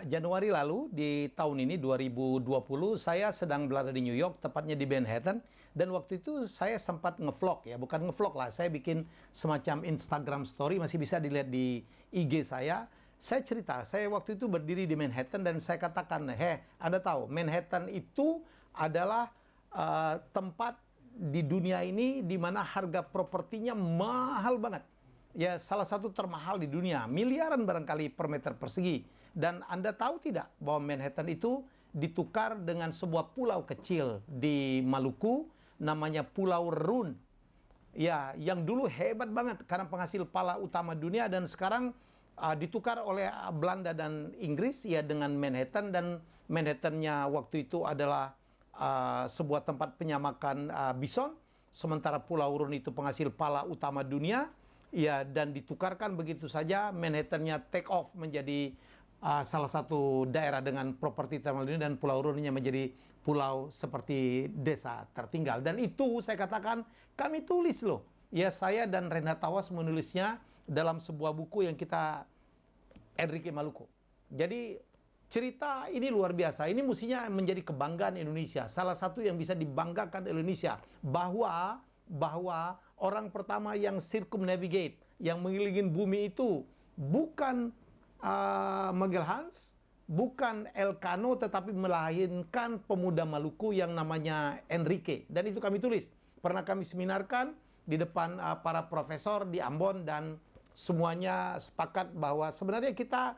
Januari lalu di tahun ini 2020 saya sedang berada di New York, tepatnya di Manhattan, dan waktu itu saya sempat ngevlog ya, bukan ngevlog lah, saya bikin semacam Instagram story, masih bisa dilihat di IG saya. Saya cerita, saya waktu itu berdiri di Manhattan dan saya katakan, Anda tahu Manhattan itu adalah tempat di dunia ini di mana harga propertinya mahal banget. Ya, salah satu termahal di dunia, miliaran barangkali per meter persegi. Dan Anda tahu tidak bahwa Manhattan itu ditukar dengan sebuah pulau kecil di Maluku, namanya Pulau Rune. Ya, yang dulu hebat banget karena penghasil pala utama dunia, dan sekarang ditukar oleh Belanda dan Inggris ya dengan Manhattan, dan Manhattannya waktu itu adalah sebuah tempat penyamakan bison, sementara Pulau Rune itu penghasil pala utama dunia. Ya, dan ditukarkan begitu saja. Manhattan-nya take off menjadi salah satu daerah dengan properti termal dunia, dan Pulau Rune-nya menjadi pulau seperti desa tertinggal. Dan itu saya katakan kami tulis loh. Ya, saya dan Renhat Tawas menulisnya dalam sebuah buku yang kita Enrique Maluku. Jadi cerita ini luar biasa. Ini mestinya menjadi kebanggaan Indonesia. Salah satu yang bisa dibanggakan Indonesia bahwa orang pertama yang circumnavigate, yang mengelilingi bumi itu bukan Magelhanes, bukan Elcano, tetapi melainkan pemuda Maluku yang namanya Enrique. Dan itu kami tulis. Pernah kami seminarkan di depan para profesor di Ambon, dan semuanya sepakat bahwa sebenarnya kita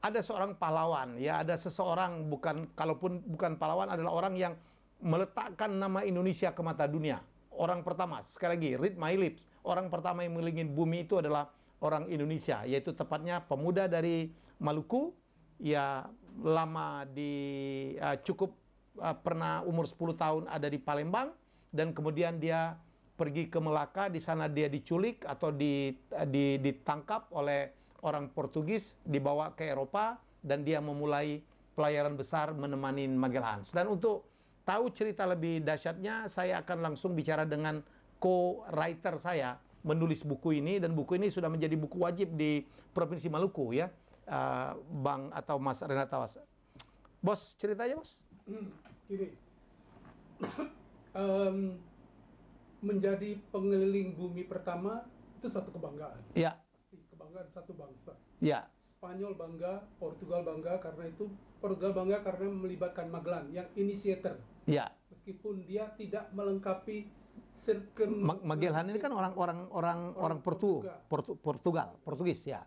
ada seorang pahlawan, ya, ada seseorang, kalaupun bukan pahlawan, adalah orang yang meletakkan nama Indonesia ke mata dunia. Orang pertama, sekali lagi, read my lips, orang pertama yang mengelilingi bumi itu adalah orang Indonesia, yaitu tepatnya pemuda dari Maluku, ya, lama cukup pernah umur 10 tahun ada di Palembang, dan kemudian dia pergi ke Melaka. Di sana dia diculik atau ditangkap oleh orang Portugis, dibawa ke Eropa, dan dia memulai pelayaran besar menemani Magelhanes. Dan untuk tahu cerita lebih dahsyatnya, saya akan langsung bicara dengan co-writer saya menulis buku ini, dan buku ini sudah menjadi buku wajib di Provinsi Maluku ya, Bang atau Mas Renhat Tawas. Bos, ceritanya bos? Gini, menjadi pengeliling bumi pertama itu satu kebanggaan. Ya. Pasti kebanggaan satu bangsa. Ya. Spanyol bangga, Portugal bangga karena itu. Portugal bangga karena melibatkan Magellan yang initiator. Ya. Meskipun dia tidak melengkapi Magellan ini kan orang Portugis ya.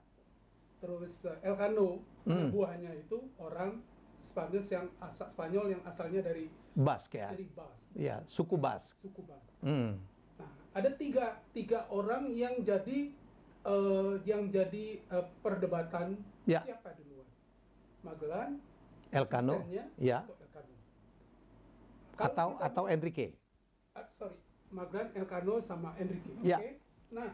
Terus Elcano, buahnya itu orang Spanyol yang asalnya dari Basque ya. Dari Basque. Ya, suku Basque. Suku Basque. Nah, ada tiga orang yang jadi perdebatan ya. Siapa duluan? Magellan, Elcano, ya. Atau Enrique. Magellan, Elcano sama Enrique. Ya. Okay? Nah,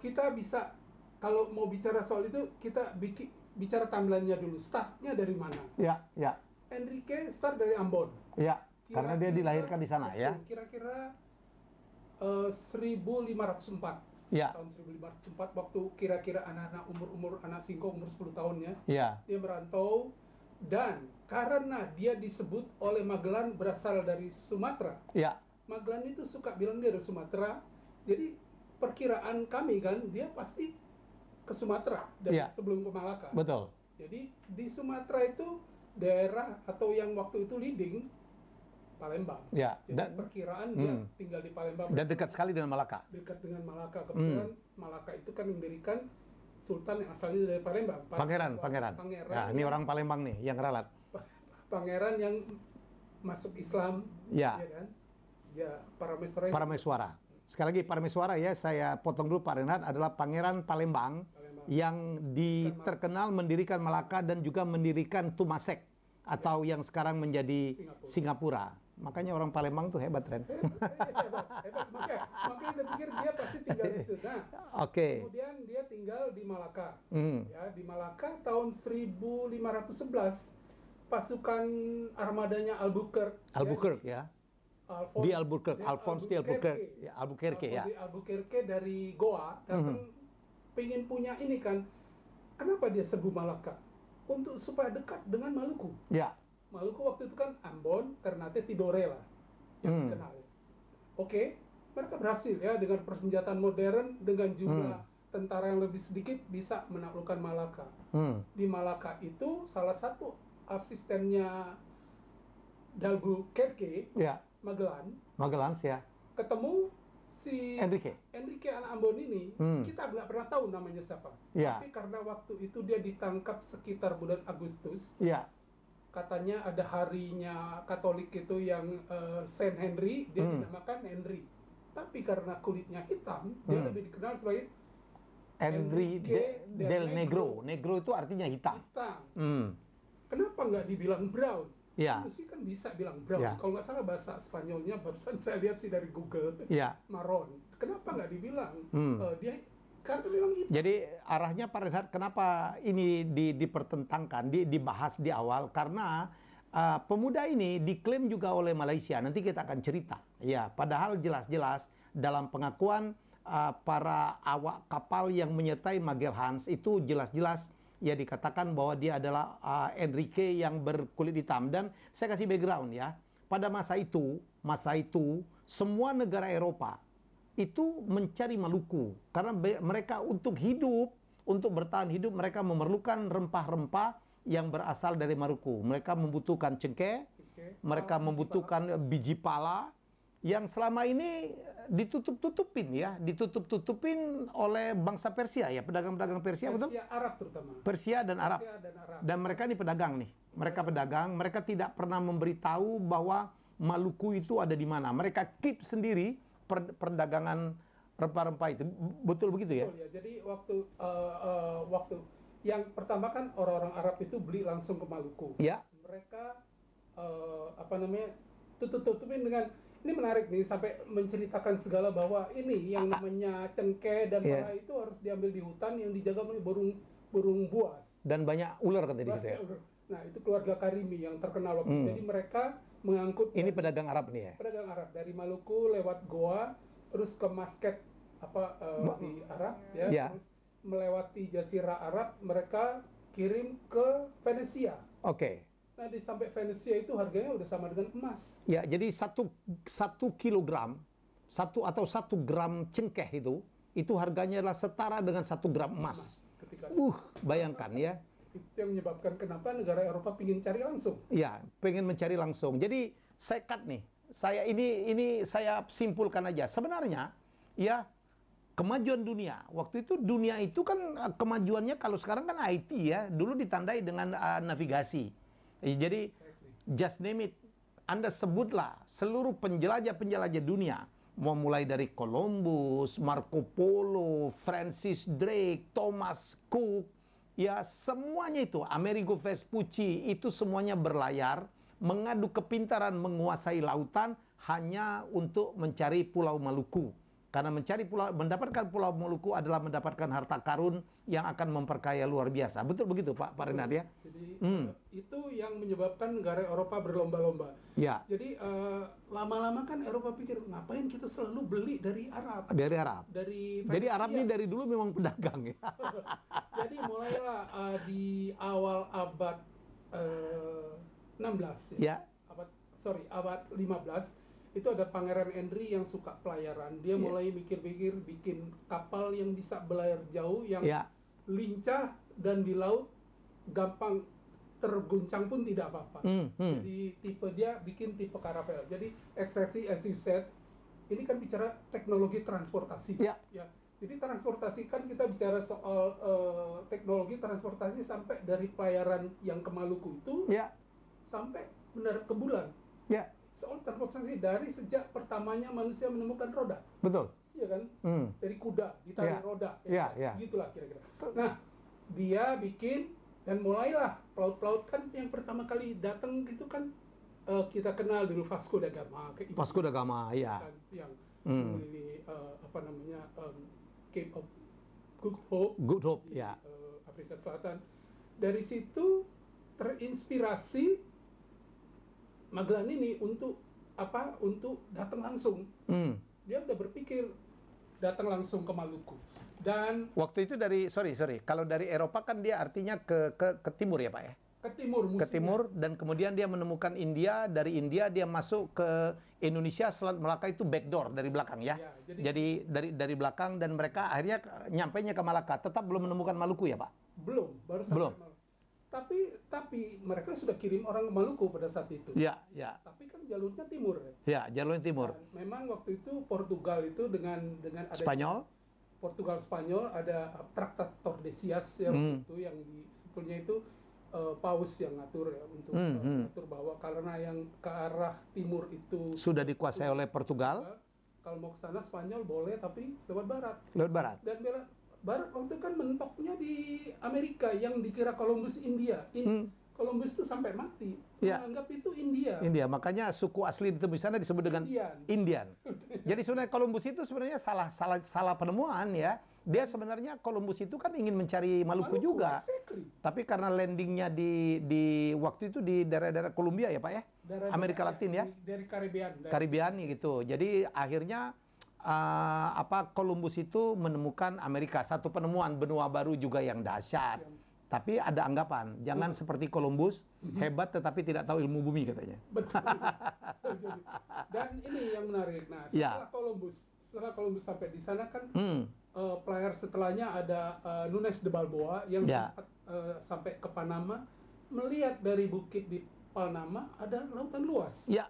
kita bisa kalau mau bicara soal itu kita bicara timeline-nya dulu. Startnya dari mana? Ya, ya. Enrique start dari Ambon. Ya, karena dia dilahirkan di sana ya. Kira-kira 1504. Ya. Tahun 1504 waktu kira-kira anak-anak umur anak singkong umur 10 tahunnya. Ya. Dia merantau, dan karena dia disebut oleh Magellan berasal dari Sumatera. Ya. Magellan itu suka bilang dia dari Sumatera. Jadi perkiraan kami kan dia pasti ke Sumatera dari sebelum ke Malaka. Betul. Jadi di Sumatera itu daerah atau yang waktu itu leading Palembang. Ya. Jadi perkiraan dia tinggal di Palembang. Dan dekat sekali dengan Malaka. Dekat dengan Malaka. Kebetulan Malaka itu kan mendirikan Sultan yang asalnya dari Palembang. Pangeran. Ya, ini orang Palembang nih yang ralat. Pangeran yang masuk Islam. Ya. Ya kan? Ya, Parameswara. Sekali lagi Parameswara ya, saya potong dulu Pak Renhat, adalah Pangeran Palembang yang terkenal mendirikan Malaka dan juga mendirikan Tumasek atau yang sekarang menjadi Singapura. Makanya orang Palembang tuh hebat, Ren. Hebat. Makanya saya pikir dia pasti tinggal di sana. Oke. Kemudian dia tinggal di Malaka. Ya, di Malaka tahun 1511 pasukan armadanya Albuquerque ya. Alphonse di Albuquerque ya. Albuquerque dari Goa datang pengen punya ini kan. Kenapa dia serbu Malaka? untuk supaya dekat dengan Maluku. Ya. Maluku waktu itu kan Ambon, Ternate, Tidore lah yang dikenal. Oke, mereka berhasil ya dengan persenjataan modern, dengan jumlah tentara yang lebih sedikit bisa menaklukkan Malaka. Di Malaka itu salah satu asistennya D'Albuquerque, Ya. Magellan ya. ketemu si Enrique anak Ambon ini, kita nggak pernah tahu namanya siapa. Ya. Tapi karena waktu itu dia ditangkap sekitar bulan Agustus, Ya. katanya ada harinya Katolik itu yang Saint Henry, dia dinamakan Henry. Tapi karena kulitnya hitam, dia lebih dikenal sebagai Enrique del Negro. Negro itu artinya hitam. Kenapa nggak dibilang brown? Ya. Mesti kan bisa bilang brown. Ya. Kalau nggak salah bahasa Spanyolnya barusan saya lihat sih dari Google. Ya. Maron. Kenapa nggak dibilang? Dia karena bilang hitam. Jadi arahnya Pak Reinhard, kenapa ini dipertentangkan, dibahas di awal? Karena pemuda ini diklaim juga oleh Malaysia. Nanti kita akan cerita. Ya, padahal jelas-jelas dalam pengakuan para awak kapal yang menyertai Magellan itu jelas-jelas ya dikatakan bahwa dia adalah Enrique yang berkulit hitam. Dan saya kasih background ya. Pada masa itu semua negara Eropa itu mencari Maluku karena mereka untuk hidup, untuk bertahan hidup mereka memerlukan rempah-rempah yang berasal dari Maluku. Mereka membutuhkan cengkeh, mereka membutuhkan biji pala yang selama ini ditutup-tutupin oleh bangsa Persia ya, pedagang-pedagang Persia, betul? Persia Arab terutama. Persia dan Arab. Dan mereka ini pedagang nih. Mereka pedagang, mereka tidak pernah memberitahu bahwa Maluku itu ada di mana. Mereka keep sendiri perdagangan rempah-rempah itu. Betul begitu ya? Betul ya. Jadi waktu yang pertama kan orang-orang Arab itu beli langsung ke Maluku. Ya. Mereka tutupin dengan, ini menarik nih, sampai menceritakan segala bahwa ini yang namanya cengkeh dan pala itu harus diambil di hutan yang dijaga oleh burung buas. Dan banyak ular kata di situ ya. Nah, itu keluarga Karimi yang terkenal waktu itu. Jadi mereka mengangkut, ini pedagang Arab nih ya. Pedagang Arab dari Maluku lewat Goa terus ke Muscat di Arab ya. Ya. Terus melewati Jazirah Arab, mereka kirim ke Venesia. Oke. Nah, di sampai Venesia itu harganya udah sama dengan emas. Ya, jadi satu kilogram, satu gram cengkeh itu harganya adalah setara dengan 1 gram emas. Bayangkan ya. Itu yang menyebabkan kenapa negara Eropa ingin cari langsung. Ya, pengen mencari langsung. Jadi saya cut nih. Saya simpulkan aja. Sebenarnya ya kemajuan dunia. Waktu itu dunia itu kan kemajuannya kalau sekarang kan IT ya. Dulu ditandai dengan navigasi. Jadi just name it. Anda sebutlah seluruh penjelajah-penjelajah dunia. Mau mulai dari Columbus, Marco Polo, Francis Drake, Thomas Cook, ya semuanya itu, Amerigo Vespucci, itu semuanya berlayar, mengadu kepintaran menguasai lautan hanya untuk mencari Pulau Maluku. Karena mendapatkan Pulau Maluku adalah mendapatkan harta karun yang akan memperkaya luar biasa. Betul begitu Pak Reinhard ya? Jadi itu yang menyebabkan negara Eropa berlomba-lomba. Ya. Jadi lama-lama kan Eropa pikir, ngapain kita selalu beli dari Arab? Dari Arab. Jadi Arab ini dari dulu memang pedagang ya. Jadi mulailah di awal abad 16 ya. Abad 15. Itu ada Pangeran Henry yang suka pelayaran. Dia mulai mikir-mikir bikin kapal yang bisa berlayar jauh, yang lincah dan di laut gampang terguncang pun tidak apa-apa. Jadi dia bikin tipe karavel. Jadi ekstraksi, as you said, ini kan bicara teknologi transportasi. Ya. Jadi transportasi kan kita bicara soal teknologi transportasi sampai dari pelayaran yang ke Maluku itu sampai mendarat ke bulan. Ya. Soal transportasi dari sejak pertamanya manusia menemukan roda. Betul. Iya kan? Dari kuda, ditarik roda. Gitulah kira-kira. Nah, dia bikin dan mulailah pelaut-pelaut kan yang pertama kali datang itu kan kita kenal dulu Vasco da Gama. Vasco da Gama, ya. Kan, yang ini Cape of Good Hope. Good Hope, ya. Afrika Selatan. Dari situ terinspirasi Magellan ini untuk datang langsung. Dia udah berpikir datang langsung ke Maluku. Dan waktu itu sorry, kalau dari Eropa kan dia artinya ke timur ya Pak ya? Ke timur musuhnya. Ke timur, dan kemudian dia menemukan India, dari India dia masuk ke Indonesia, Selat Melaka itu backdoor dari belakang ya. Ya, jadi dari belakang, dan mereka akhirnya nyampainya ke Malaka, tetap belum menemukan Maluku ya Pak? Belum, baru sampai Belum. Maluku. Tapi mereka sudah kirim orang ke Maluku pada saat itu. Ya, ya. Tapi kan jalurnya timur. Ya, jalurnya timur. Dan memang waktu itu Portugal itu dengan ada Spanyol. Portugal Spanyol ada Traktat Tordesillas ya waktu itu, yang sebetulnya itu Paus yang ngatur ya untuk ngatur bahwa karena yang ke arah timur itu sudah dikuasai oleh Portugal. Kalau mau ke sana Spanyol boleh, tapi lewat barat. Lewat barat. Dan barat waktu itu kan mentoknya di Amerika yang dikira Columbus India. Columbus itu sampai mati menganggap itu India. India, makanya suku asli di sana disebut dengan Indian. Jadi sebenarnya Columbus itu sebenarnya salah penemuan ya. Dia sebenarnya Columbus itu kan ingin mencari Maluku juga. Exactly. Tapi karena landingnya di waktu itu di daerah-daerah Columbia ya Pak ya? Amerika Latin ya? Dari Karibian. Karibian gitu. Jadi akhirnya Columbus itu menemukan Amerika. Satu penemuan benua baru juga yang dahsyat. Tapi ada anggapan, jangan seperti Columbus, hebat tetapi tidak tahu ilmu bumi katanya. Betul. Dan ini yang menarik. Nah, setelah Columbus sampai di sana kan player setelahnya ada Nunes de Balboa yang sempat sampai ke Panama, melihat dari bukit di Panama ada lautan luas. Ya.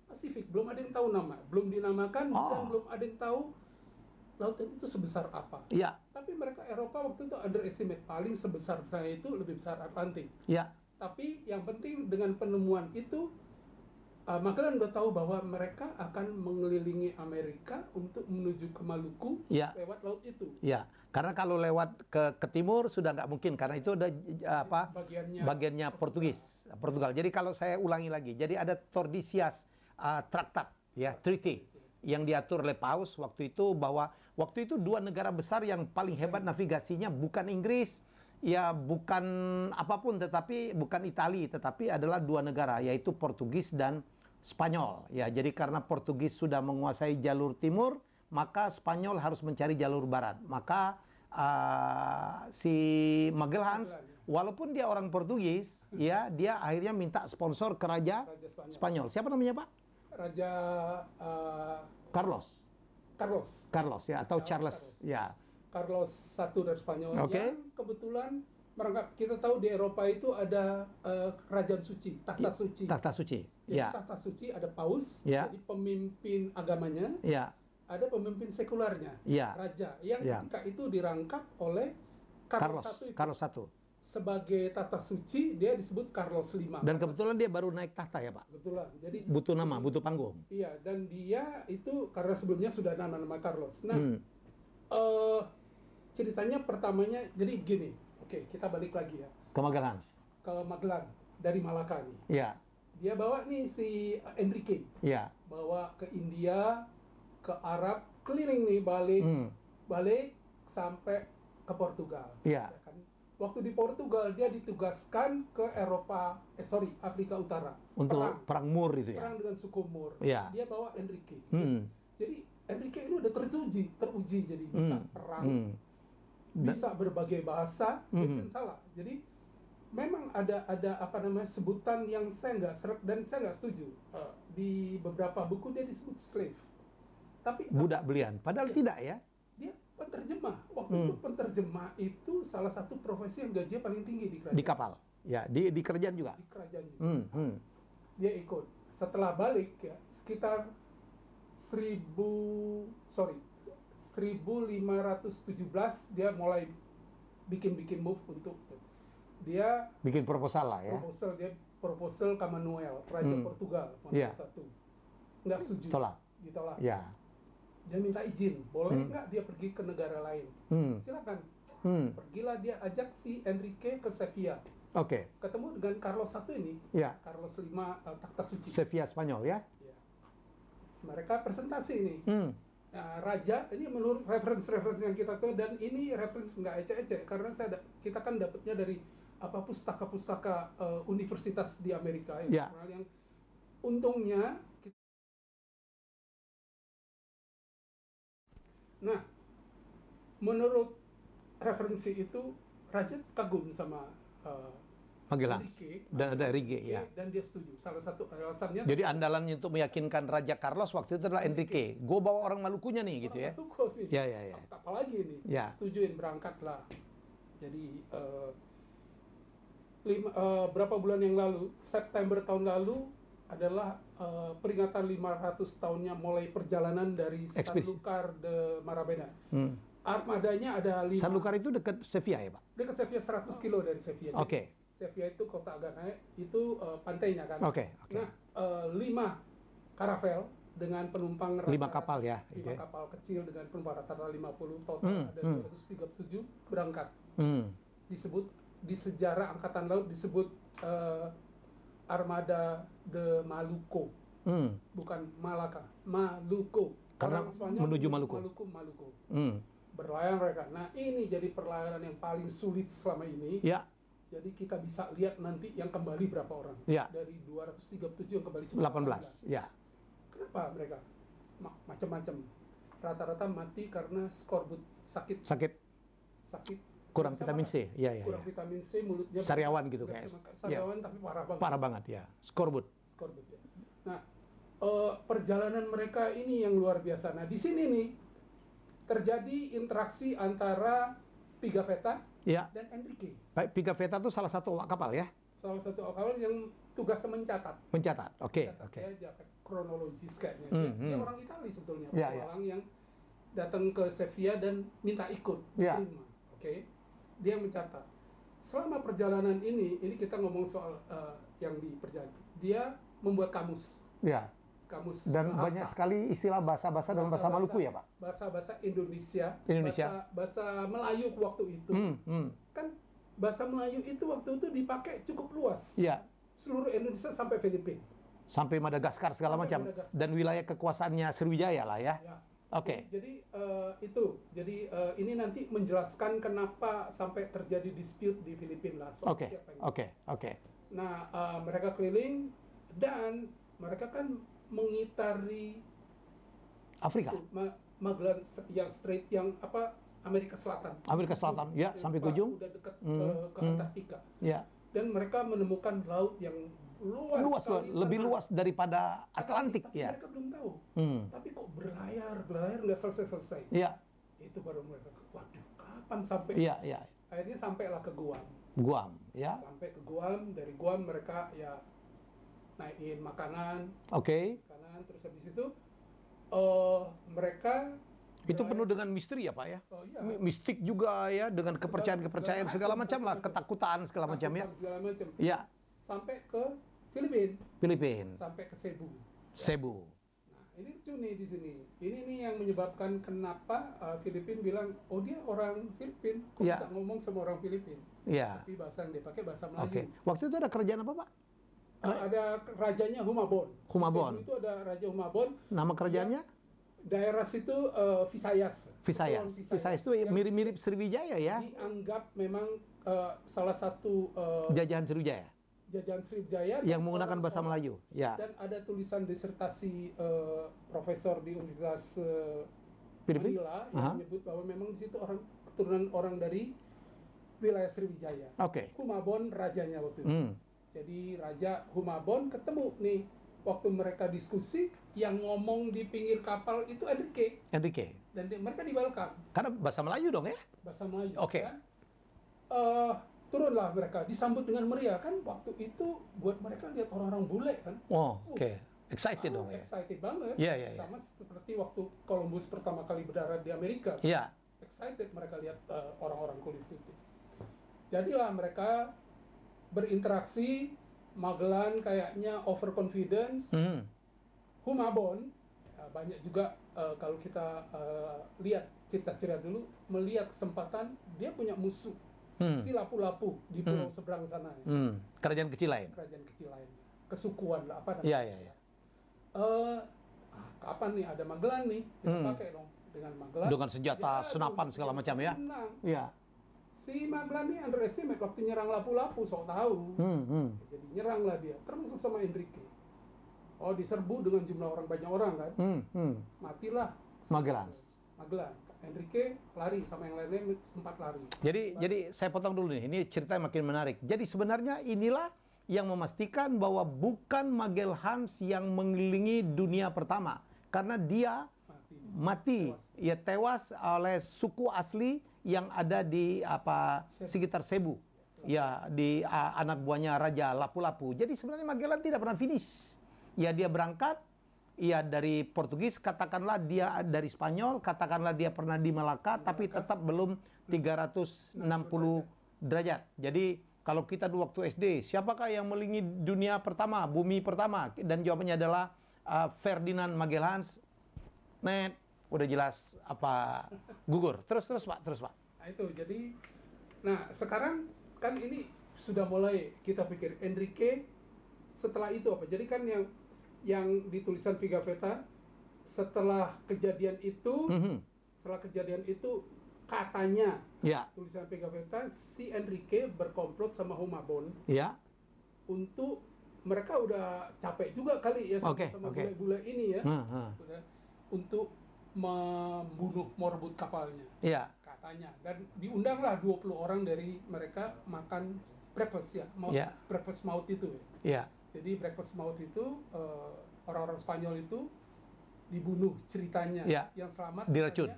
Pasifik, belum ada yang tahu nama, belum dinamakan, dan belum ada yang tahu lautan itu sebesar apa. Ya. Tapi mereka Eropa waktu itu underestimate, paling sebesar misalnya itu lebih besar Atlantik. Ya. Tapi yang penting dengan penemuan itu, Magellan udah tahu bahwa mereka akan mengelilingi Amerika untuk menuju ke Maluku lewat laut itu. Ya, karena kalau lewat ke timur sudah nggak mungkin, karena itu ada bagiannya Portugal. Jadi kalau saya ulangi lagi, jadi ada Tordesillas Traktat ya, treaty yang diatur oleh Paus waktu itu, bahwa waktu itu dua negara besar yang paling hebat navigasinya bukan Inggris, ya bukan apapun, tetapi bukan Italia, tetapi adalah dua negara, yaitu Portugis dan Spanyol. Ya, jadi karena Portugis sudah menguasai jalur timur, maka Spanyol harus mencari jalur barat. Maka si Magellan, walaupun dia orang Portugis, ya dia akhirnya minta sponsor ke Raja Spanyol. Siapa namanya Pak? Raja Carlos ya, atau Charles ya. Carlos I dari Spanyol. Okay. Yang kebetulan kita tahu di Eropa itu ada kerajaan suci, takhta suci. Takhta suci. Ya. Takhta suci ada paus, ya. Jadi pemimpin agamanya. Ya. Ada pemimpin sekularnya, raja, yang ketika itu dirangkap oleh Carlos I. Sebagai takhta suci, dia disebut Carlos V. Dan kebetulan dia baru naik tahta ya Pak? Betulan. Jadi butuh nama, butuh panggung. Iya, dan dia itu karena sebelumnya sudah nama Carlos. Nah, ceritanya pertamanya, jadi gini, oke, kita balik lagi ya. Ke Magellan. Ke Magellan, dari Malaka nih. Iya. Dia bawa nih si Enrique. Iya. Bawa ke India, ke Arab, keliling nih, balik sampai ke Portugal. Iya. Ya kan? Waktu di Portugal dia ditugaskan ke Afrika Utara untuk perang Moor itu ya. Perang dengan suku Moor. Ya. Dia bawa Enrique. Jadi Enrique ini udah teruji jadi bisa perang, bisa berbagai bahasa, bukan salah. Jadi memang ada sebutan yang saya nggak seret dan saya nggak setuju. Di beberapa buku dia disebut slave. Tapi budak belian. Padahal tidak ya. Dia penterjemah. Waktu itu penterjemah itu salah satu profesi yang gajinya paling tinggi di kerajaan. Di kapal. Ya, di kerajaan juga. Di kerajaan juga. Dia ikut. Setelah balik ya, sekitar 1517 dia mulai bikin move untuk dia bikin proposal lah ya. Proposal ke Manuel, Raja Portugal, Manuel I. Nggak setuju. Ditolak. Ya. Dia minta izin, boleh nggak dia pergi ke negara lain? Silakan. Pergilah dia, ajak si Enrique ke Sevilla. Oke. Ketemu dengan Carlos I ini. Ya. Carlos V takhta suci. Sevilla Spanyol ya. Mereka presentasi ini. Nah, raja ini menurut referensi yang kita tahu, dan ini referensi nggak ecek-ecek karena kita kan dapatnya dari pustaka-pustaka universitas di Amerika ya. Yang untungnya menurut referensi itu Raja kagum sama Magellan dan ada Enrique, ya. Dan dia setuju. Salah satu alasannya. Jadi andalannya untuk meyakinkan Raja Carlos waktu itu adalah Enrique. Gue bawa orang Malukunya nih, gitu ya. Maluku nih. Ya. Apalagi nih. Ya. Setujuin berangkatlah. Jadi berapa bulan yang lalu, September tahun lalu adalah peringatan 500 tahunnya mulai perjalanan dari Sanlúcar de Marabena. Armadanya ada 5. Sanlúcar itu dekat Sevilla ya, Pak? Dekat Sevilla, 100 kilo dari Sevilla. Oke. Sevilla itu kota agak naik, itu pantainya kan. Oke. Nah, 5 karavel dengan penumpang 5 kapal ya. 5 kapal kecil dengan penumpang rata-rata 50, total ada 237 berangkat. Disebut di sejarah angkatan laut disebut Armada de Maluku. Bukan Malaka, Maluku. Karena menuju Maluku. Maluku. Berlayar mereka. Nah, ini jadi perlayanan yang paling sulit selama ini. Ya. Jadi kita bisa lihat nanti yang kembali berapa orang. Ya. Dari 237 yang kembali cuma 18. Ya. Kenapa mereka? Macam-macam. Rata-rata mati karena skorbut, sakit. Kurang vitamin C. Ya. Kurang vitamin C, mulutnya sariawan gitu kayak. Sariawan tapi parah banget. Parah banget ya. Skorbut ya. Nah, perjalanan mereka ini yang luar biasa. Nah, di sini nih terjadi interaksi antara Pigafetta dan Enrique. Pigafetta itu salah satu awak kapal ya? Salah satu awak kapal yang tugasnya mencatat. Oke. Dia kronologis kayaknya. Dia orang Italia sebetulnya, orang yang datang ke Sevilla dan minta ikut. Oke. Dia mencatat. Selama perjalanan ini kita ngomong soal yang di perjalanan. Dia membuat kamus. Ya. Kamus dan bahasa. Banyak sekali istilah bahasa-bahasa dalam bahasa Maluku ya, Pak? Bahasa-bahasa Indonesia. Bahasa Melayu waktu itu. Kan bahasa Melayu itu waktu itu dipakai cukup luas. Iya. Seluruh Indonesia sampai Filipina. Sampai Madagaskar segala macam. Dan wilayah kekuasaannya Sriwijaya lah ya. Oke. Jadi ini nanti menjelaskan kenapa sampai terjadi dispute di Filipina lah. Oke. Nah, mereka keliling dan mereka kan mengitari Afrika. Magellan yang Strait yang Amerika Selatan. Ya, sampai ke ujung. Udah dekat ke Antartika. Ya. Dan mereka menemukan laut yang luas sekali, lebih luas daripada Atlantik tapi ya. Mereka belum tahu. Tapi kok berlayar nggak selesai. Iya. Itu baru mereka, waduh, kapan sampai? Iya. Akhirnya sampailah ke Guam. Ya. Sampai ke Guam, dari Guam mereka ya naikin makanan. Oke. Makanan, terus habis itu mereka itu penuh dengan misteri ya Pak ya? Iya. Mistik juga ya, dengan kepercayaan segala macam lah, ketakutan segala macam ya. Iya. Sampai ke Filipina. Sampai ke Cebu. Nah, ini lucu nih di sini. Ini nih yang menyebabkan kenapa Filipina bilang, oh dia orang Filipina, kok bisa ngomong sama orang Filipina. Iya. Tapi bahasa yang dia pakai bahasa Melayu. Oke. Waktu itu ada kerajaan apa Pak? Ada rajanya Humabon. Cebu itu ada Raja Humabon. Nama kerajaannya? Daerah situ Visayas. Visayas itu mirip-mirip Sriwijaya ya? Dianggap memang salah satu jajahan Sriwijaya. Yang menggunakan bahasa Melayu. Ya. Dan ada tulisan disertasi profesor di Universitas Filipina yang menyebut bahwa memang di situ keturunan orang dari wilayah Sriwijaya. Oke. Humabon rajanya waktu itu. Jadi Raja Humabon ketemu nih waktu mereka diskusi, yang ngomong di pinggir kapal itu Enrique. Dan mereka di welcome. Karena bahasa Melayu dong ya? Bahasa Melayu. Oke. Kan? Turunlah mereka, disambut dengan meriah kan. Waktu itu buat mereka lihat orang-orang bule kan. Oke. Excited dong ya? Excited banget. Iya. Sama seperti waktu Columbus pertama kali berdarat di Amerika. Iya. Excited mereka lihat orang-orang kulit putih. Jadilah mereka berinteraksi. Magellan kayaknya overconfidence. Humabon banyak juga kalau kita lihat cerita-cerita dulu, melihat kesempatan dia punya musuh si Lapu-Lapu di pulau seberang sana. Kerajaan kecil lain. Kesukuan lah apa namanya. Iya. Kapan nih ada Magellan nih, kita pakai dong dengan Magellan. Dengan senjata, senapan segala macam ya. Iya. Si Magellan nih underestimate waktu nyerang Lapu-Lapu, sok tahu. Jadi nyeranglah dia, termasuk sama Enrique. Diserbu dengan jumlah orang banyak orang kan. Matilah Magellan. Enrique lari sama yang lainnya sempat lari. Jadi saya potong dulu nih. Ini cerita makin menarik. Jadi sebenarnya inilah yang memastikan bahwa bukan Magellan yang mengelilingi dunia pertama, karena dia mati, ya tewas oleh suku asli yang ada di sekitar Cebu, ya di anak buahnya Raja Lapu-Lapu. Jadi sebenarnya Magellan tidak pernah finish. Ya dia berangkat. Ia dari Portugis, katakanlah dia dari Spanyol, katakanlah dia pernah di Malaka, tapi tetap belum 360 derajat. Jadi kalau kita di waktu SD, siapakah yang mengelilingi dunia pertama, bumi pertama? Dan jawabannya adalah Ferdinand Magellan. Udah jelas gugur. Terus Pak. Nah itu, jadi, sekarang kan ini sudah mulai kita pikir Enrique setelah itu apa? Jadi kan yang di tulisan Pigafetta setelah kejadian itu, katanya tulisan Pigafetta si Enrique berkomplot sama Humabon untuk mereka udah capek juga kali ya sama bule-bule ini ya, untuk merebut kapalnya, katanya, dan diundanglah 20 orang dari mereka makan breakfast breakfast maut itu ya. Jadi breakfast maut itu orang-orang Spanyol itu dibunuh ceritanya. Yang selamat diracun.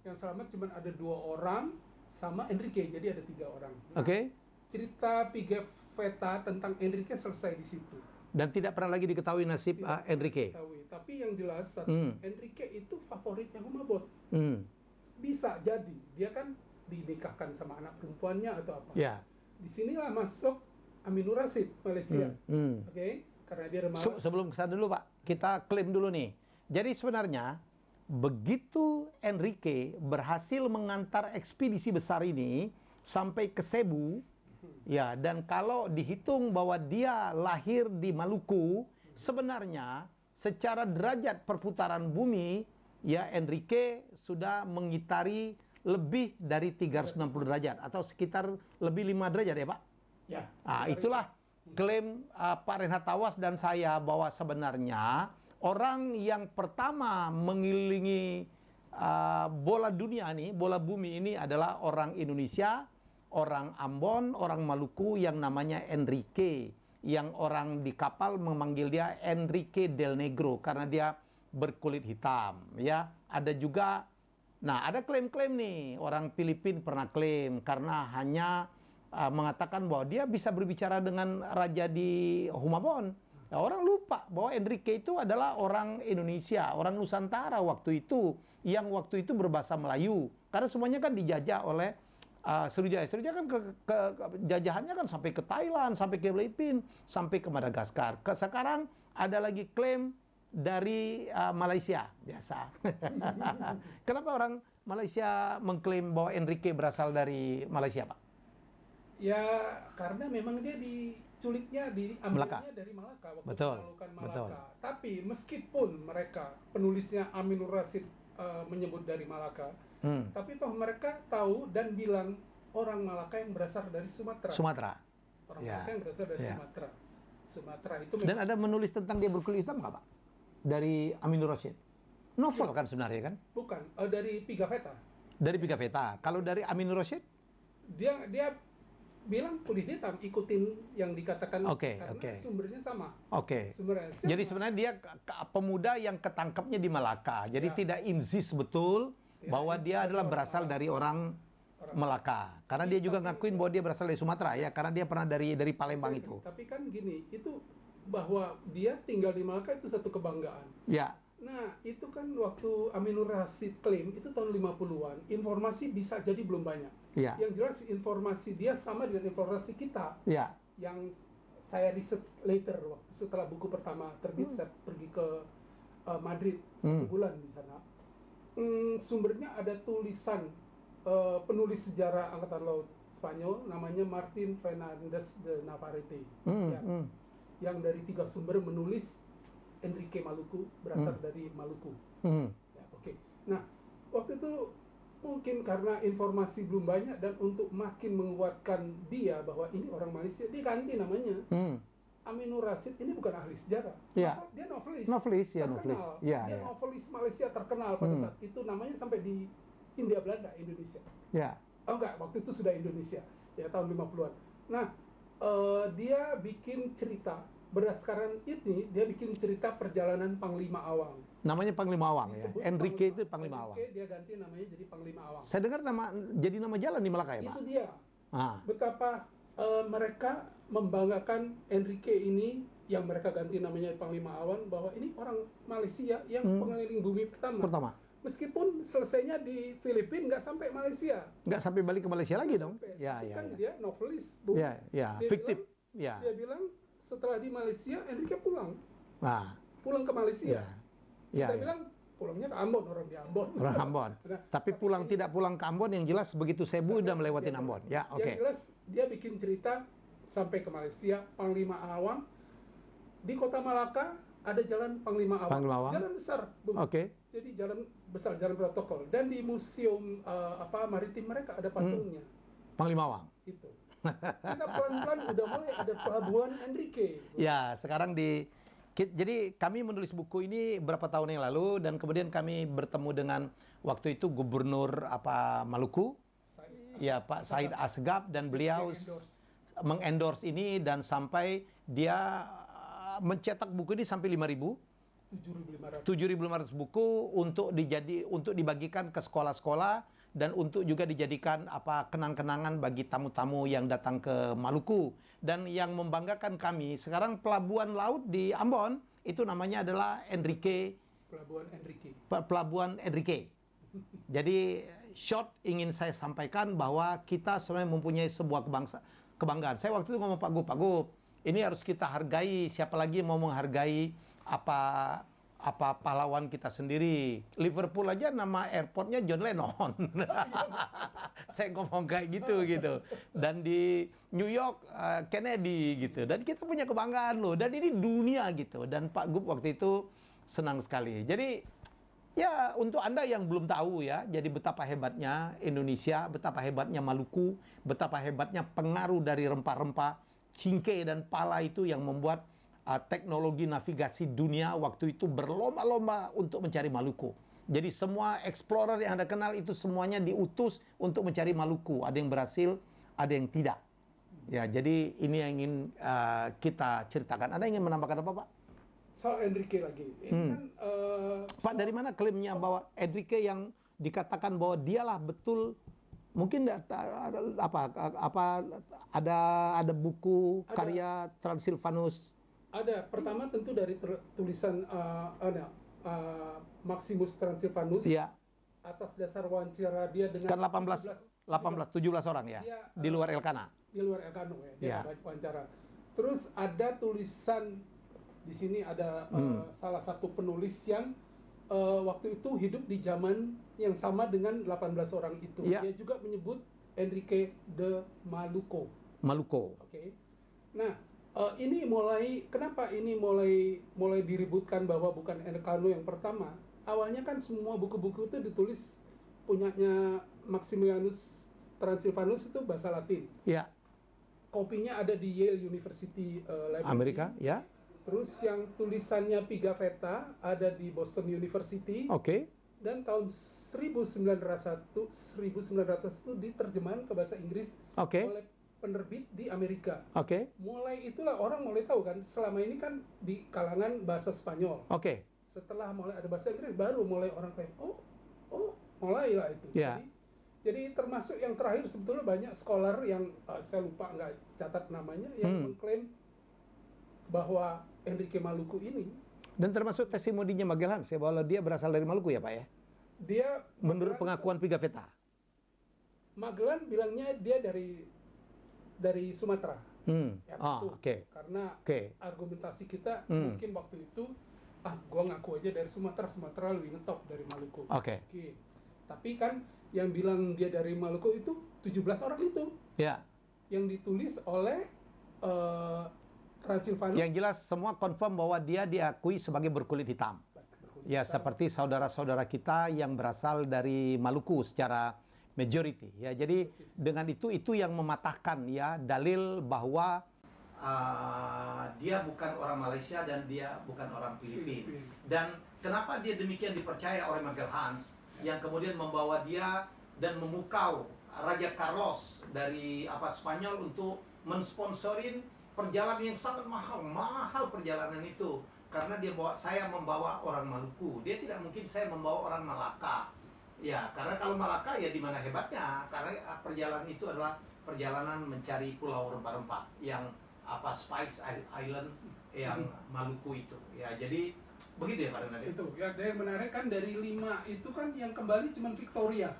Yang selamat cuma ada 2 orang sama Enrique, jadi ada 3 orang. Cerita Pigafetta tentang Enrique selesai di situ. Dan tidak pernah lagi diketahui nasib Enrique. Tapi yang jelas Enrique itu favoritnya Humabon. Bisa jadi dia kan dinikahkan sama anak perempuannya atau apa. Disinilah masuk Aminur Rashid, Malaysia. Karena dia remaja. Sebelum kesana dulu Pak, kita klaim dulu nih. Jadi sebenarnya begitu Enrique berhasil mengantar ekspedisi besar ini sampai ke Cebu, ya, dan kalau dihitung bahwa dia lahir di Maluku, sebenarnya secara derajat perputaran bumi, ya Enrique sudah mengitari lebih dari 360 derajat atau sekitar lebih 5 derajat ya Pak. Itulah klaim Pak Reinhard Tawas dan saya bahwa sebenarnya orang yang pertama mengelilingi bola dunia ini, bola bumi ini adalah orang Indonesia, orang Ambon, orang Maluku yang namanya Enrique, yang orang di kapal memanggil dia Enrique del Negro karena dia berkulit hitam, ya. Ada juga, ada klaim-klaim nih, orang Filipina pernah klaim karena hanya mengatakan bahwa dia bisa berbicara dengan raja di Humabon. Orang lupa bahwa Enrique itu adalah orang Indonesia, orang Nusantara waktu itu, yang waktu itu berbahasa Melayu. Karena semuanya kan dijajah oleh Sriwijaya. Sriwijaya kan jajahannya kan sampai ke Thailand, sampai ke Filipina, sampai ke Madagaskar. Sekarang ada lagi klaim dari Malaysia, biasa. Kenapa orang Malaysia mengklaim bahwa Enrique berasal dari Malaysia, Pak? Ya, karena memang dia diculiknya, diambilnya dari Malaka waktu menaklukkan Malaka. Tapi meskipun mereka penulisnya Aminur Rashid menyebut dari Malaka, tapi toh mereka tahu dan bilang orang Malaka yang berasal dari Sumatera. Orang Malaka yang berasal dari Sumatera. Sumatera itu memang. Dan ada menulis tentang dia berkulit hitam nggak, Pak? Dari Aminur Rashid. Novel kan sebenarnya kan? Bukan, dari Pigafetta. Dari Pigafetta. Kalau dari Aminur Rashid? Dia bilang kulit hitam, ikutin yang dikatakan karena sumbernya sama. Sumbernya sama. Jadi sebenarnya dia pemuda yang ketangkapnya di Malaka. Jadi tidak insist betul bahwa dia adalah berasal dari orang Melaka. Karena dia juga ngakuin bahwa dia berasal dari Sumatera ya, karena dia pernah dari Palembang itu. Tapi kan gini, itu bahwa dia tinggal di Malaka itu satu kebanggaan. Nah, itu kan waktu Aminur Rashid klaim itu tahun 50-an, informasi bisa jadi belum banyak. Yang jelas informasi dia sama dengan informasi kita. Yang saya research later waktu setelah buku pertama terbit, saya pergi ke Madrid 1 bulan di sana. Sumbernya ada tulisan penulis sejarah Angkatan Laut Spanyol namanya Martin Fernandez de Navarrete. Yang dari 3 sumber menulis Enrique Maluku berasal dari Maluku. Nah, waktu itu mungkin karena informasi belum banyak dan untuk makin menguatkan dia bahwa ini orang Malaysia, dia ganti namanya. Aminur Rashid ini bukan ahli sejarah. Dia novelis. Novelis. Dia novelis Malaysia terkenal pada saat itu, namanya sampai Hindia Belanda, Indonesia. Ya. Oh enggak, waktu itu sudah Indonesia, ya tahun 50-an. Nah, dia bikin cerita, berdasarkan ini, dia bikin cerita perjalanan Panglima Awang. Namanya Panglima Awang ya? Disebut Enrique itu Panglima Awang. Enrique, dia ganti namanya jadi Panglima Awang. Saya dengar jadi nama jalan di Malaka ya, Pak? Itu dia. Ah. Betapa mereka membanggakan Enrique ini, yang mereka ganti namanya Panglima Awang, bahwa ini orang Malaysia yang pengeliling bumi pertama. Meskipun selesainya di Filipina, nggak sampai Malaysia. Nggak sampai balik ke Malaysia lagi dong? Ya, kan dia novelis, Bu. Ya, ya, fiktif. Ya. Dia bilang setelah di Malaysia, Enrique pulang. Nah. Pulang ke Malaysia. Ya. Kita bilang pulangnya ke Ambon, orang di Ambon. Orang Ambon. Nah, tapi tidak pulang ke Ambon, yang jelas begitu Cebu udah melewati Ambon. Ya, oke. Yang jelas dia bikin cerita sampai ke Malaysia, Panglima Awang. Di kota Malaka ada jalan Panglima Awang. Jalan besar, Bung. Oke. Jadi jalan besar, jalan protokol. Dan di museum maritim mereka ada patungnya. Panglima Awang. Itu. Kita pelan-pelan udah mulai ada pelabuhan Enrique. Ya, sekarang jadi kami menulis buku ini berapa tahun yang lalu, dan kemudian kami bertemu dengan waktu itu Gubernur Maluku, ya Pak Said Assegaf, dan beliau mengendorse ini, dan sampai dia mencetak buku ini sampai 7.500 buku untuk dibagikan ke sekolah-sekolah, dan untuk juga dijadikan kenang-kenangan bagi tamu-tamu yang datang ke Maluku. Dan yang membanggakan kami sekarang, pelabuhan laut di Ambon itu namanya adalah Enrique. Pelabuhan Enrique. Jadi short ingin saya sampaikan bahwa kita sebenarnya mempunyai sebuah kebanggaan. Saya waktu itu ngomong Pak Gub, ini harus kita hargai. Siapa lagi mau menghargai pahlawan kita sendiri? Liverpool aja nama airportnya John Lennon. Saya ngomong kayak gitu. Dan di New York Kennedy gitu. Dan kita punya kebanggaan loh. Dan ini dunia gitu. Dan Pak Gub waktu itu senang sekali. Jadi ya, untuk Anda yang belum tahu ya, jadi betapa hebatnya Indonesia, betapa hebatnya Maluku, betapa hebatnya pengaruh dari rempah-rempah cingke dan pala itu yang membuat teknologi navigasi dunia waktu itu berlomba-lomba untuk mencari Maluku. Jadi semua explorer yang Anda kenal itu semuanya diutus untuk mencari Maluku. Ada yang berhasil, ada yang tidak. Ya, jadi ini yang ingin kita ceritakan. Anda ingin menambahkan apa, Pak? Soal Enrique lagi. Ini kan, Pak, dari mana klaimnya bahwa Enrique yang dikatakan bahwa dialah betul? Mungkin ada buku karya Transylvanus. Ada. Pertama tentu dari tulisan Maximus Transylvanus. Ya. Atas dasar wawancara dia dengan kan 17 orang ya, di luar Elkana. Di luar Elkano ya, dia wawancara. Terus ada tulisan di sini ada salah satu penulis yang waktu itu hidup di zaman yang sama dengan 18 orang itu. Dia juga menyebut Enrique de Maluco. Oke. Nah, ini kenapa ini mulai diributkan bahwa bukan Elkano yang pertama? Awalnya kan semua buku-buku itu ditulis punyanya Maximianus Transylvanus itu bahasa Latin. Ya. Kopinya ada di Yale University Library Amerika, ya. Terus yang tulisannya Pigafetta ada di Boston University. Oke. Dan tahun 1901 itu diterjemahkan ke bahasa Inggris oleh penerbit di Amerika. Mulai itulah orang mulai tahu kan, selama ini kan di kalangan bahasa Spanyol. Setelah mulai ada bahasa Inggris baru mulai orang kayak mulailah itu. Jadi termasuk yang terakhir sebetulnya banyak scholar yang saya lupa nggak catat namanya yang mengklaim bahwa Enrique Maluku ini, dan termasuk testimoninya Magellan bahwa dia berasal dari Maluku ya, Pak ya? Dia menurut pengakuan Pigafetta. Magellan bilangnya dia dari Sumatera. Karena argumentasi kita mungkin waktu itu gua ngaku aja dari Sumatera lebih ngetop dari Maluku. Tapi kan yang bilang dia dari Maluku itu 17 orang itu. Yang ditulis oleh Transylvanus. Yang jelas semua confirm bahwa dia diakui sebagai berkulit hitam. Seperti saudara-saudara kita yang berasal dari Maluku secara majority. Jadi dengan itu yang mematahkan dalil bahwa dia bukan orang Malaysia dan dia bukan orang Filipina. Dan kenapa dia demikian dipercaya oleh Magellan? yang kemudian membawa dia dan memukau Raja Carlos dari Spanyol untuk mensponsorin perjalanan yang sangat mahal perjalanan itu, karena saya membawa orang Maluku, dia tidak mungkin saya membawa orang Malaka. Ya, karena kalau Malaka ya di mana hebatnya, karena perjalanan itu adalah perjalanan mencari pulau rempah-rempah yang Spice Island yang Maluku itu. Ya, jadi begitu ya Pak Renade. Itu ya, yang menarik kan dari 5 itu kan yang kembali cuma Victoria.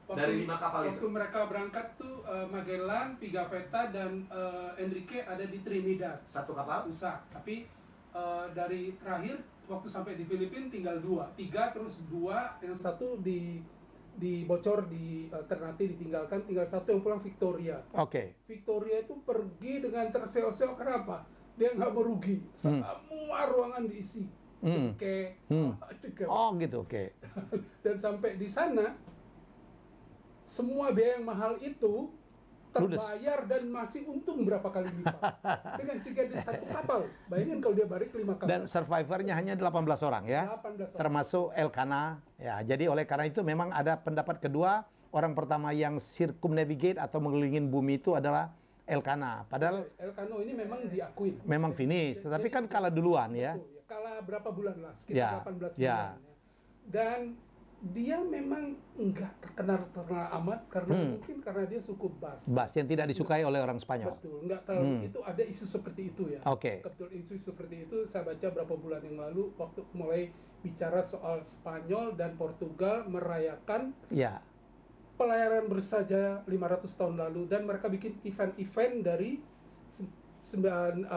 Dari 5 kapal waktu itu. Mereka berangkat tuh Magellan, Pigafetta dan Enrique ada di Trinidad. Satu kapal rusak. Tapi dari terakhir waktu sampai di Filipina tinggal 2, 3 terus 2, yang satu dibocor di Ternate ditinggalkan, tinggal 1 yang pulang Victoria. Oke. Victoria itu pergi dengan terseok-seok. Kenapa? Dia nggak merugi. Semua ruangan diisi. Cekek. Oh gitu, oke. Dan sampai di sana semua biaya yang mahal itu terbayar dan masih untung berapa kali lipat. Dengan tiket di 1 kapal. Bayangin kalau dia balik 5 kapal. Dan survivornya hanya 18 orang ya. 18 orang. Termasuk Elkanah. Ya, jadi oleh karena itu memang ada pendapat kedua, orang pertama yang circumnavigate atau mengelilingin bumi itu adalah Elkanah. Padahal Elkanah ini memang diakui. Memang finish, tetapi kan kalah duluan ya. Betul, ya. Kalah berapa bulan lah, sekitar 18 bulan. Ya. Dan dia memang enggak terkenal amat karena mungkin karena dia suku Bas yang tidak disukai oleh orang Spanyol. Betul, enggak terlalu itu ada isu seperti itu ya. Oke. Betul, isu seperti itu saya baca berapa bulan yang lalu waktu mulai bicara soal Spanyol dan Portugal merayakan pelayaran bersaja 500 tahun lalu, dan mereka bikin event-event dari 9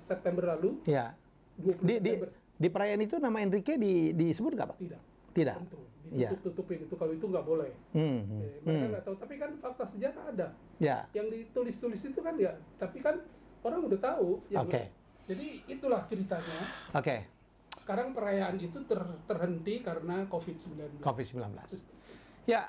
September lalu. Ya. 20 September. Di perayaan itu nama Enrique disebut nggak Pak? Tidak. Tentu. Ditutup-tutupin itu, kalau itu nggak boleh. Mereka nggak tahu, tapi kan fakta sejarah ada. Yang ditulis-tulis itu kan ya, tapi kan orang udah tahu. Jadi itulah ceritanya. Sekarang perayaan itu terhenti karena COVID-19. Ya,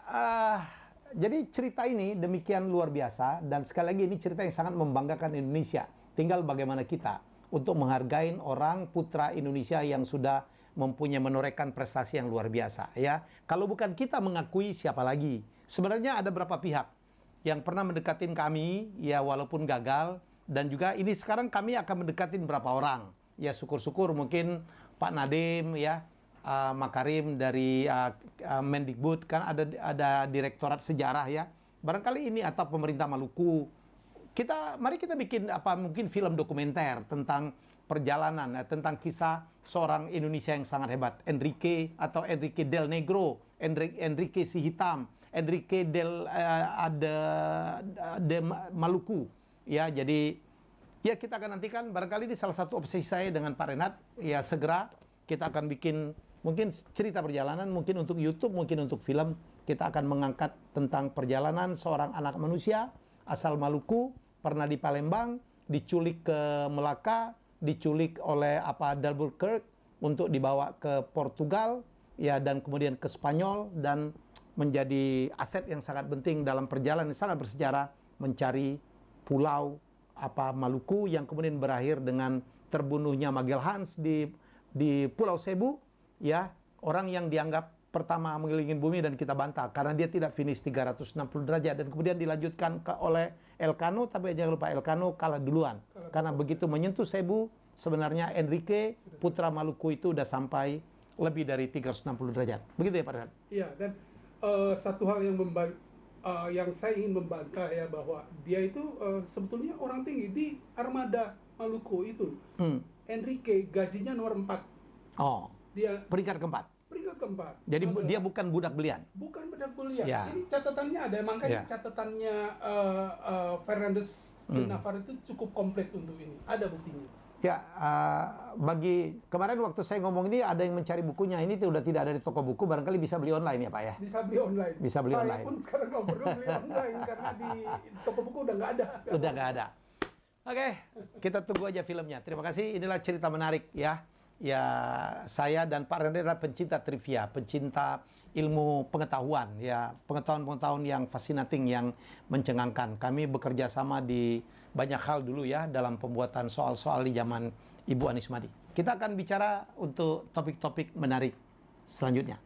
jadi cerita ini demikian luar biasa, dan sekali lagi ini cerita yang sangat membanggakan Indonesia. Tinggal bagaimana kita untuk menghargai orang putra Indonesia yang sudah mempunyai menorehkan prestasi yang luar biasa ya. Kalau bukan kita mengakui, siapa lagi? Sebenarnya ada beberapa pihak yang pernah mendekatin kami ya, walaupun gagal, dan juga ini sekarang kami akan mendekatin berapa orang. Ya syukur-syukur mungkin Pak Nadiem ya, Makarim dari Mendikbud, kan ada Direktorat Sejarah ya. Barangkali ini atau pemerintah Maluku. Mari kita bikin mungkin film dokumenter tentang perjalanan, tentang kisah seorang Indonesia yang sangat hebat, Enrique atau Enrique del Negro, Enrique si hitam, Enrique de Maluku. Ya, jadi ya kita akan nantikan, barangkali ini salah satu obsesi saya dengan Pak Renat. Ya segera kita akan bikin mungkin cerita perjalanan, mungkin untuk YouTube, mungkin untuk film. Kita akan mengangkat tentang perjalanan seorang anak manusia asal Maluku, pernah di Palembang, diculik ke Melaka, diculik oleh D'Albuquerque untuk dibawa ke Portugal ya, dan kemudian ke Spanyol, dan menjadi aset yang sangat penting dalam perjalanan yang sangat bersejarah mencari pulau Maluku, yang kemudian berakhir dengan terbunuhnya Magellan di Pulau Cebu ya, orang yang dianggap pertama mengelilingi bumi, dan kita bantah karena dia tidak finish 360 derajat, dan kemudian dilanjutkan oleh Elkanah, tapi jangan lupa Elkanah kalah duluan karena begitu menyentuh Cebu, sebenarnya Enrique putra Maluku itu udah sampai lebih dari 360 derajat. Begitu ya Pak Renat? Iya, dan satu hal yang saya ingin membantah ya, bahwa dia itu sebetulnya orang tinggi di armada Maluku itu. Enrique gajinya nomor 4. Oh. Dia peringkat keempat. Jadi dia bukan budak belian. Bukan budak belian. Ya. Ini catatannya ada, makanya catatannya Fernandes di Navarre itu cukup komplit untuk ini. Ada buktinya. Ya, bagi kemarin waktu saya ngomong ini ada yang mencari bukunya, ini sudah tidak ada di toko buku, barangkali bisa beli online ya Pak ya? Bisa beli online. Bisa beli saya online. Pun sekarang nggak perlu beli online karena di toko buku udah nggak ada. Udah nggak ada. Oke, kita tunggu aja filmnya. Terima kasih. Inilah cerita menarik ya. Ya, saya dan Pak Renat adalah pencinta trivia, pencinta ilmu pengetahuan, ya, pengetahuan-pengetahuan yang fascinating, yang mencengangkan. Kami bekerja sama di banyak hal dulu ya dalam pembuatan soal-soal di zaman Ibu Anies Madi. Kita akan bicara untuk topik-topik menarik selanjutnya.